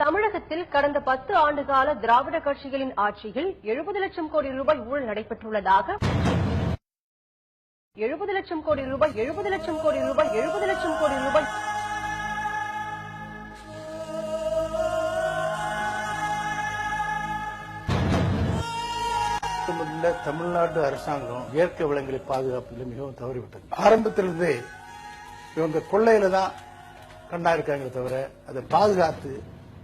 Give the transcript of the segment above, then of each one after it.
தமிழகத்தில் கடந்த 10 ஆண்டுகால திராவிட கட்சிகளின் ஆட்சியில் 70 லட்சம் கோடி ரூபாய் ஊழல் நடைபெற்றுள்ளதாக 70 லட்சம் கோடி ரூபாய் தமிழ்நாடு அரசாங்கம் இயற்கை வளங்களை பாதுகாப்பதில் மிகவும் தவறிவிட்டது. ஆரம்பத்திலிருந்தே இவங்க கொள்ளையில தான் கண்ணா இருக்காங்க தவிர அதை பாதுகாத்து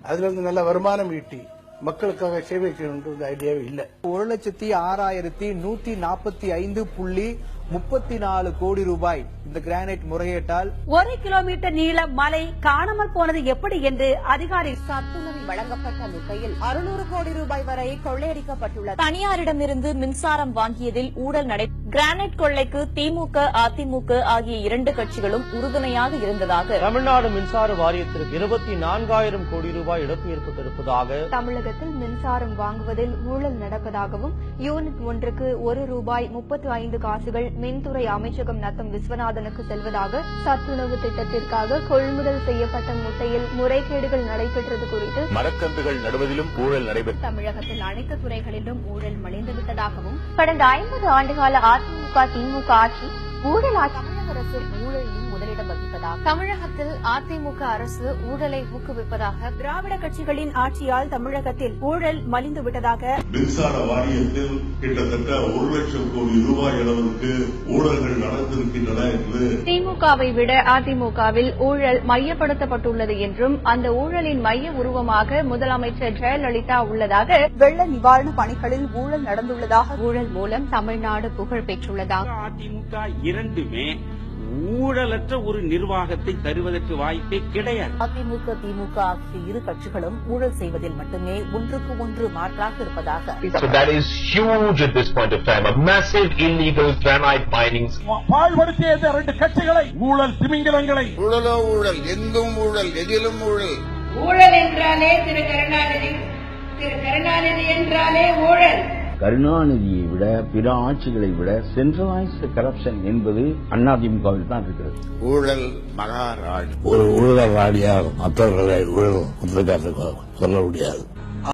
அதுல இருந்து நல்ல வருமானம் ஈட்டி மக்களுக்காக சேவை செய்யணும் ஐடியாவே இல்லை. 1,06,145.34 கோடி ரூபாய் இந்த கிரானைட் முறைகேட்டால் 1 கிலோமீட்டர் நீள மலை காணாமல் போனது எப்படி என்று அதிகாரி சத்துணவில் வழங்கப்பட்ட முறையில் 600 கோடி ரூபாய் வரை கொள்ளையடிக்கப்பட்டுள்ளது. தனியாரிடமிருந்து மின்சாரம் வாங்கியதில் ஊழல் நடை கிரானைட் கொள்ளைக்கு திமுக, அதிமுக ஆகிய 2 கட்சிகளும் உறுதுணையாக இருந்ததாக தமிழ்நாடு மின்சார வாரியத்திற்கு 24,000 கோடி ரூபாய் இழப்பு ஏற்பட்டிருப்பதாக தமிழகத்தில் மின்சாரம் வாங்குவதில் ஊழல் நடப்பதாகவும் யூனிட் ஒன்றுக்கு 1 ரூபாய் 35 காசுகள் மின்துறை அமைச்சகம் நத்தம் விஸ்வநாதனுக்கு செல்வதாக சத்துணவு திட்டத்திற்காக கொள்முதல் செய்யப்பட்ட முட்டையில் முறைகேடுகள் நடைபெற்றது குறித்து மரக்கன்றுகள் நடுவதிலும் ஊழல் நடைபெற்றது. தமிழகத்தில் அனைத்து துறைகளிலும் ஊழல் மலிந்துவிட்டதாகவும் கடந்த 50 ஆண்டுகால அதிமுக திமுக ஆட்சி ஊழல் ஆட்சி தமிழக அரசு ஊழலில் முதலிடம் வகிப்பதாக தமிழகத்தில் அதிமுக அரசு ஊழலை ஊக்குவிப்பதாக திராவிட கட்சிகளின் ஆட்சியால் தமிழகத்தில் ஊழல் மலிந்துவிட்டதாக மின்சார வாரியத்தில் கிட்டத்தட்ட 1 லட்சம் கோடி ரூபாய் அளவிற்கு ஊழல்கள் நடந்திருக்கின்றன என்று திமுகவை விட அதிமுகவில் ஊழல் மையப்படுத்தப்பட்டுள்ளது என்றும் அந்த ஊழலின் மைய உருவமாக முதலமைச்சர் ஜெயலலிதா உள்ளதாக வெள்ள நிவாரண பணிகளில் ஊழல் நடந்துள்ளதாக ஊழல் மூலம் தமிழ்நாடு புகழ் பெற்றுள்ளதாக அதிமுக இரண்டுமே ஊழலற்ற ஒரு நிர்வாகத்தை தருவதற்கு வாய்ப்பே கிடையாது. அதிமுக, திமுக ஆகிய 2 கட்சிகளும் ஊழல் செய்வதில் மட்டுமே ஒன்றுக்கு ஒன்று மாற்றாக இருப்பதாக So that is huge at this point of time. A massive illegal granite mining. பாழ்படுத்திய 2 கட்சிகளை ஊழல் திமிங்கலங்களை ஊழலோ ஊழல், எங்கும் ஊழல், எதிலும் ஊழல். ஊழல் என்றாலே திரு கருணாநிதி என்றாலே ஊழல். கருணாநிதியை விட பிற ஆட்சிகளை விட சென்ட்ரலைஸ்டு கரப்ஷன் என்பது அதிமுகவில் தான் இருக்கிறது. ஊழல் மகாராஜ். ஒரு ஊழல் ராணியாக மற்றவர்களை ஊழல் சொல்ல முடியாது.